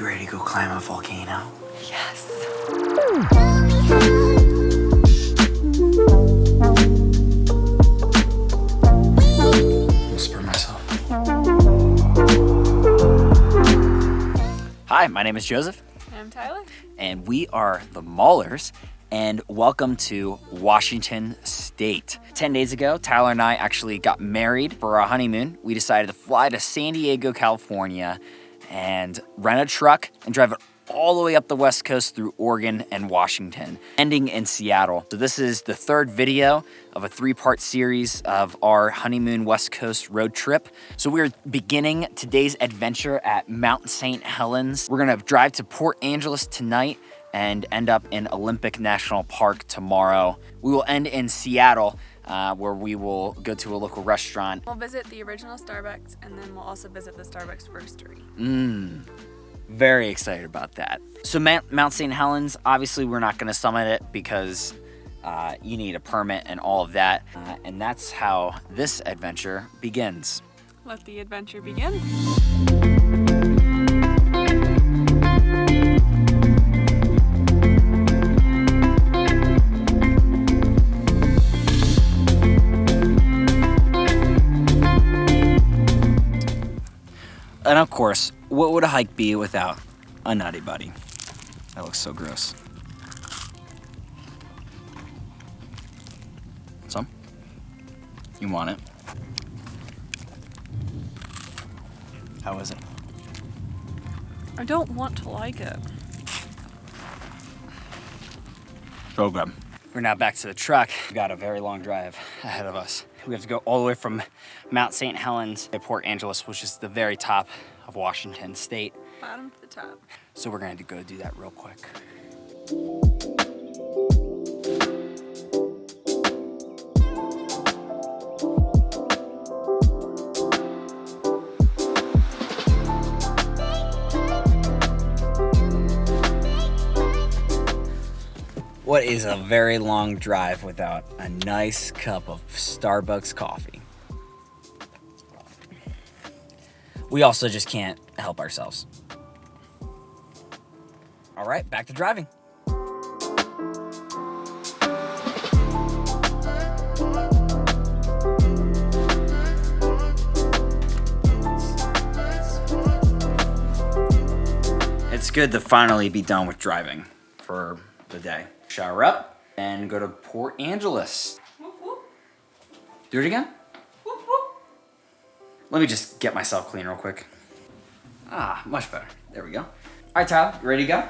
You ready to go climb a volcano? Yes. Whisper myself. Hi, my name is Joseph. I'm Tyler. And we are the Maulers, and welcome to Washington State. 10 days ago, Tyler and I actually got married for our honeymoon. We decided to fly to San Diego, California, and rent a truck and drive it all the way up the West Coast through Oregon and Washington, ending in Seattle. So this is the third video of a 3-part series of our honeymoon West Coast road trip. So we're beginning today's adventure at Mount St. Helens. We're gonna drive to Port Angeles tonight and end up in Olympic National Park tomorrow. We will end in Seattle, where we will go to a local restaurant. We'll visit the original Starbucks, and then we'll also visit the Starbucks roastery. Very excited about that. So Mount St. Helens, obviously we're not gonna summit it because you need a permit and all of that. And that's how this adventure begins. Let the adventure begin. And of course, what would a hike be without a Nutty Buddy? That looks so gross. Some? You want it? How is it? I don't want to like it. So good. We're now back to the truck. We got a very long drive ahead of us. We have to go all the way from Mount St. Helens to Port Angeles, which is the very top of Washington State. Bottom to the top. So we're gonna go do that real quick. What is a very long drive without a nice cup of Starbucks coffee? We also just can't help ourselves. All right, back to driving. It's good to finally be done with driving for the day. Shower up and go to Port Angeles. Whoop, whoop. Do it again? Whoop, whoop. Let me just get myself clean real quick. Ah, much better. There we go. All right, Tyler, you ready to go?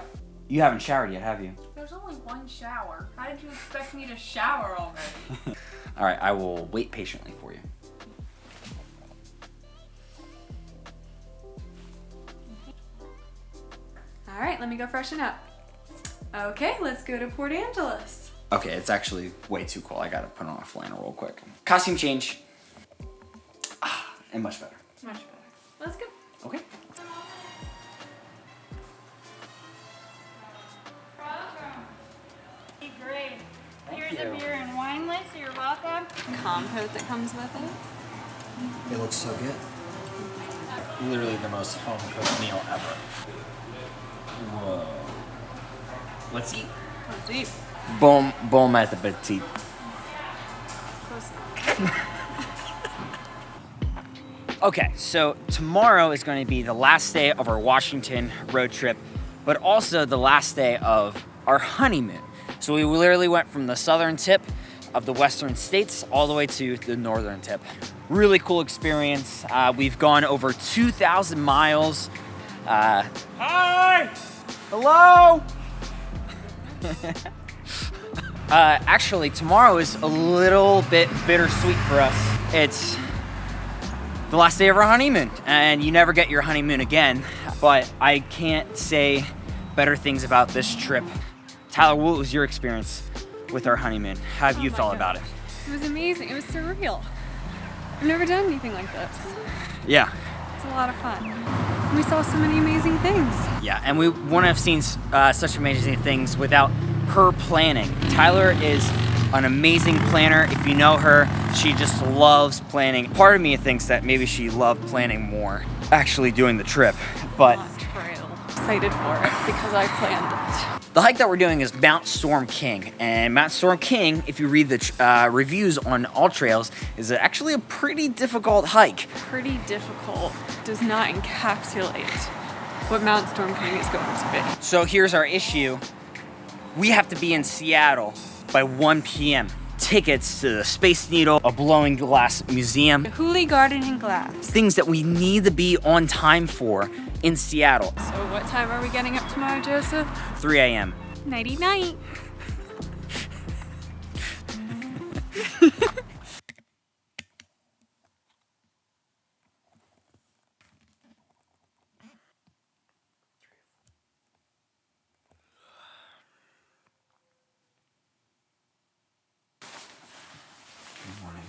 You haven't showered yet, have you? There's only one shower. How did you expect me to shower already? All right, I will wait patiently for you. All right, let me go freshen up. Okay, let's go to Port Angeles. Okay, it's actually way too cold. I gotta put on a flannel real quick. Costume change. Ah, and much better. Much better. Let's go. Okay. Great. Here's you. a beer and wine list. You're welcome. Compote that comes with it. It looks so good. Literally the most home-cooked meal ever. Whoa. Let's eat. Let's eat. Bon appetit. Close. Okay, so tomorrow is going to be the last day of our Washington road trip, but also the last day of our honeymoon. So we literally went from the southern tip of the western states all the way to the northern tip. Really cool experience. We've gone over 2,000 miles. Hi! Hello! Actually, tomorrow is a little bit bittersweet for us. It's the last day of our honeymoon, and you never get your honeymoon again, but I can't say better things about this trip. Tyler, what was your experience with our honeymoon? How have you felt about it? It was amazing. It was surreal. I've never done anything like this. Yeah. It's a lot of fun. We saw so many amazing things. Yeah, and we wouldn't have seen such amazing things without her planning. Tyler is an amazing planner. If you know her, she just loves planning. Part of me thinks that maybe she loved planning more, actually doing the trip, but Trail. excited for it because I planned it. The hike that we're doing is Mount Storm King, and Mount Storm King, if you read the reviews on All Trails, is actually a pretty difficult hike. Pretty difficult does not encapsulate what Mount Storm King is going to be. So here's our issue. We have to be in Seattle by 1 p.m. Tickets to the Space Needle, a blowing glass museum, The Hooley Garden and Glass. things that we need to be on time for in Seattle. So what time are we getting up tomorrow, Joseph? 3 a.m. Nighty night. Good morning.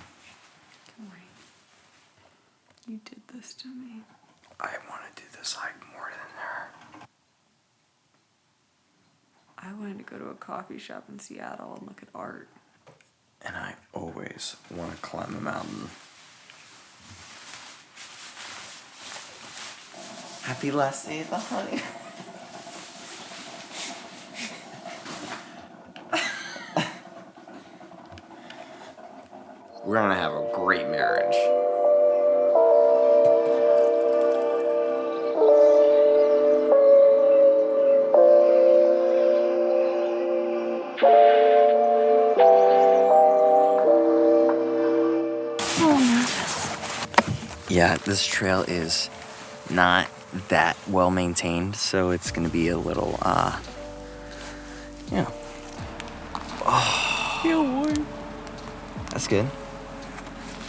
Good morning. You did this to me. I want to do this hike more than her. I wanted to go to a coffee shop in Seattle and look at art. And I always want to climb a mountain. Happy last day of the honeymoon. We're gonna have a great marriage. Yeah, this trail is not that well maintained, so it's gonna be a little, you know. Feel warm. That's good.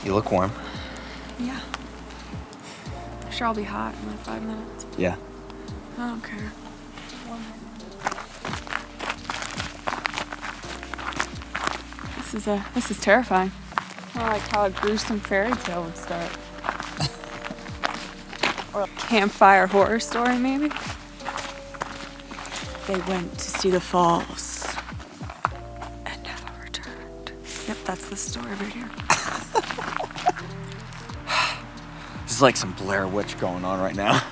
You look warm. Yeah. I'm sure I'll be hot in like 5 minutes. Yeah. I don't care. This is terrifying. More like how a gruesome fairy tale would start. Or a campfire horror story, maybe. They went to see the falls and never returned. Yep, that's the story right here. This is like some Blair Witch going on right now.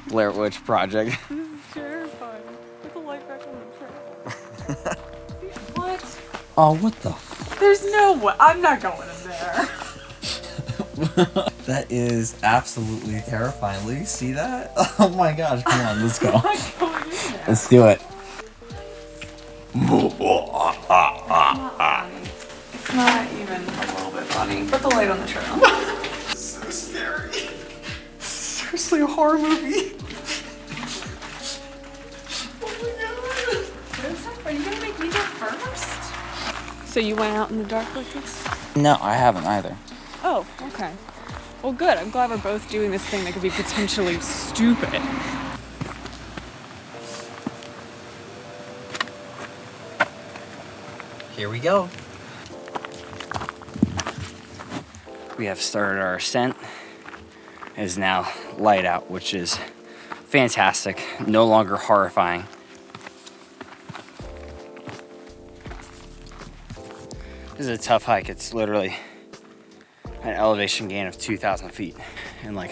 Blair Witch Project. This is terrifying. Put the light back on the trail. What? Oh, what the There's no way. I'm not going in there. That is absolutely terrifying. Will you see that? Oh my gosh, come on, let's go. I'm not going in there. Let's do it. It's not even a little bit funny. Put the light on the trail. So scary. Seriously, a horror movie. Joseph, are you gonna make me go first? So you went out in the dark like this? No, I haven't either. Oh, okay. Well, good. I'm glad we're both doing this thing that could be potentially stupid. Here we go. We have started our ascent. It is now light out, which is fantastic, no longer horrifying. This is a tough hike. It's literally an elevation gain of 2,000 feet in like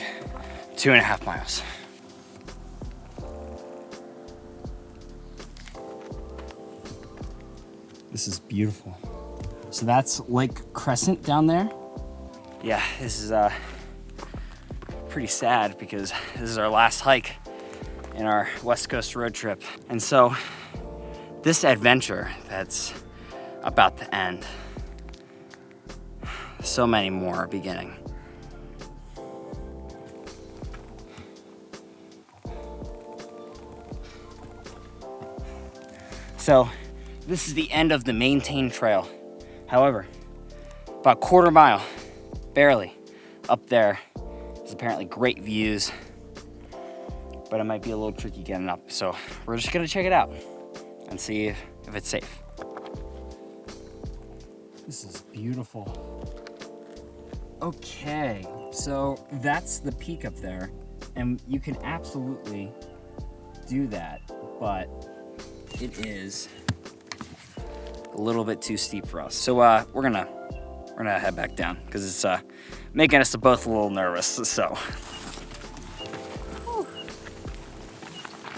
2.5 miles. This is beautiful. So that's Lake Crescent down there? Yeah, this is pretty sad because this is our last hike in our West Coast road trip. And so this adventure that's about to end, so many more are beginning. So this is the end of the maintained trail. However, about 1/4 mile, barely, up there is apparently great views, but it might be a little tricky getting up. So we're just gonna check it out and see if it's safe. This is beautiful. Okay, so that's the peak up there, and you can absolutely do that, but it is a little bit too steep for us. So we're gonna head back down because it's making us both a little nervous. So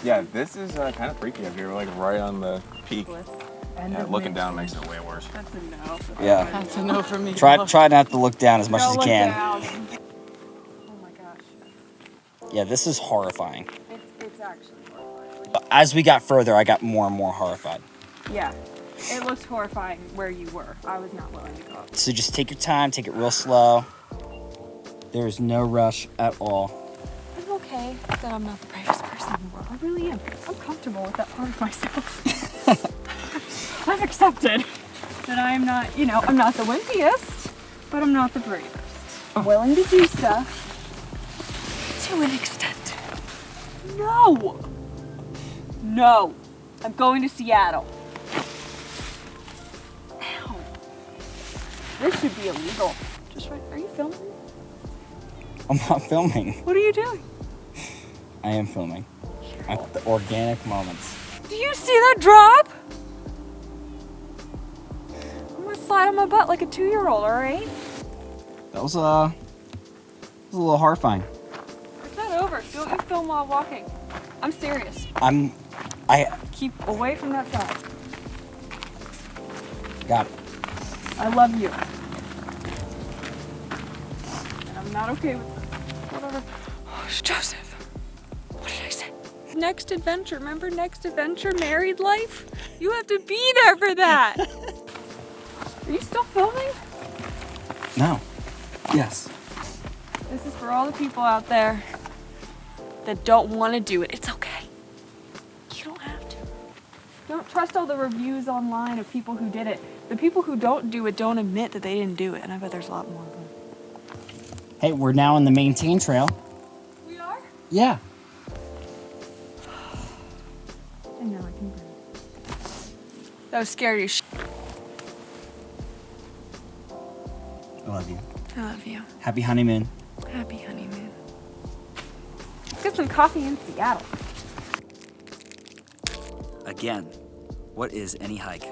Yeah, this is kind of freaky up here. We're like right on the peak. Yeah, looking down makes it way worse. That's a no. Yeah. That's a no for me. Try not to look down as much as you can. Oh my gosh. Yeah, this is horrifying. It's actually horrifying. As we got further, I got more and more horrified. Yeah. It looked horrifying where you were. I was not willing to go up. So just take your time, take it real slow. There's no rush at all. I'm okay that I'm not the bravest person in the world. I really am. I'm comfortable with that part of myself. I've accepted that I am not, I'm not the wimpiest, but I'm not the bravest. I'm willing to do stuff to an extent. No! No! I'm going to Seattle. Ow. This should be illegal. Just right. Are you filming? I'm not filming. What are you doing? I am filming. At the organic moments. Do you see that drop? I'm gonna slide on my butt like a 2-year-old, alright? That was a little horrifying. It's not over. Don't you film while walking. I'm serious. I Keep away from that side. got it. I love you. And I'm not okay with whatever. Oh, Joseph. What did I say? Next adventure. Remember next adventure? Married life? You have to be there for that. Are you still filming? No. Yes. This is for all the people out there that don't want to do it. It's okay. You don't have to. Don't trust all the reviews online of people who did it. The people who don't do it don't admit that they didn't do it, and I bet there's a lot more of them. Hey, we're now on the maintain trail. We are? Yeah. And now I can breathe. That was scary as shit. I love you. I love you. Happy honeymoon. Happy honeymoon. Let's get some coffee in Seattle. Again, what is any hike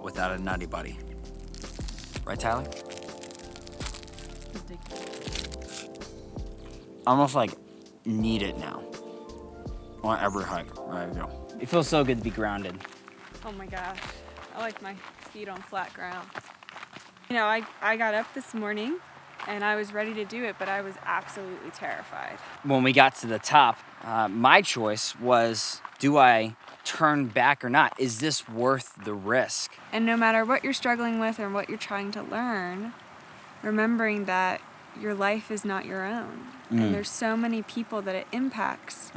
without a nutty buddy? Right, Tyler? I almost like need it now. On every hike. There you go. It feels so good to be grounded. Oh my gosh. I like my feet on flat ground. I got up this morning and I was ready to do it, but I was absolutely terrified. When we got to the top, my choice was, do I turn back or not? Is this worth the risk? And no matter what you're struggling with or what you're trying to learn, remembering that your life is not your own. And there's so many people that it impacts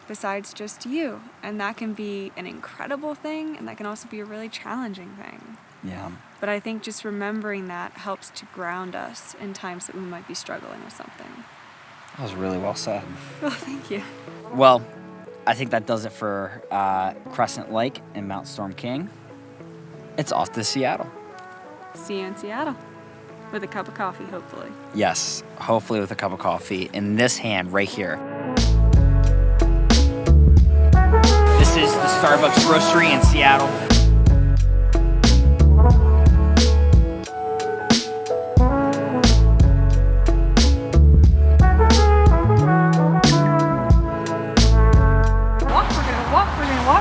besides just you. And that can be an incredible thing, and that can also be a really challenging thing. Yeah. But I think just remembering that helps to ground us in times that we might be struggling with something. That was really well said. Oh, thank you. Well, I think that does it for Crescent Lake and Mount Storm King. It's off to Seattle. See you in Seattle. With a cup of coffee, hopefully. Yes, hopefully with a cup of coffee in this hand right here. This is the Starbucks Roastery in Seattle.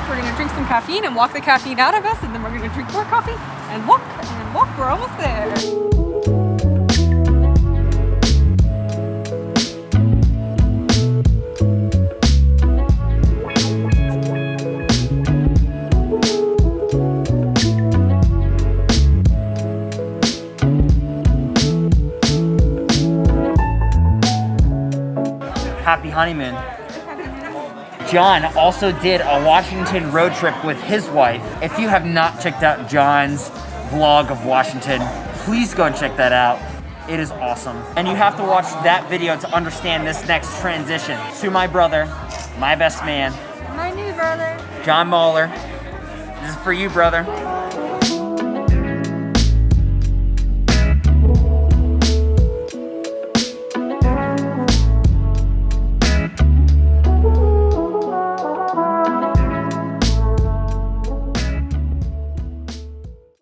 We're gonna drink some caffeine and walk the caffeine out of us, and then we're gonna drink more coffee and walk, we're almost there. Happy honeymoon. John also did a Washington road trip with his wife. If you have not checked out John's vlog of Washington, please go and check that out. It is awesome. And you have to watch that video to understand this next transition. To my brother, my best man, My new brother. John Mahler. This is for you, brother.